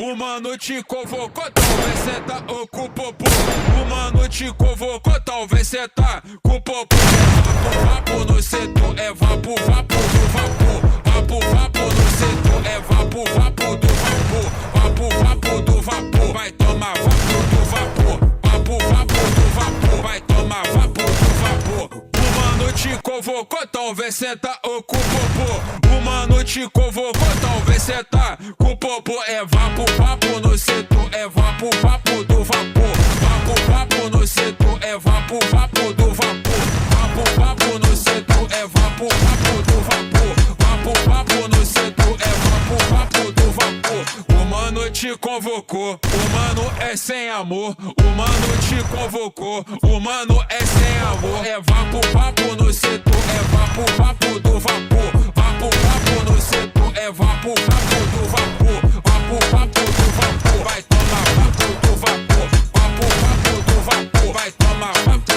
O mano te convocou, talvez cê tá com o popô. O mano te convocou, talvez cê tá com o popô. Vapo no setor, é vapo, vapo do vapor. Vapo, vapo no setor, é vapo, vapo do vapor. Vapo, vapo do vapor, vai tomar vapo do vapor. Vapo, vapo do vapor, vai tomar vapo do vapor. O mano te convocou, talvez cê tá com o popô. O mano te convocou, talvez cê tá com o popô. É vapo, vapo no setor, é vapo, vapo do vapor. Vapo, vapo no setor, é vapo, vapo do vapor. Vapo, vapo no setor, é vapo, vapo do vapor. Vapo, vapo no setor, é vapo, vapo do vapor. O mano te convocou, o mano é sem amor. O mano te convocou, o mano é sem amor. É vapo, vapo no setor, é vapo, vapo do vapor. Vapo, vapo no setor, é vapo, vapo do vapor. Vapo, vapo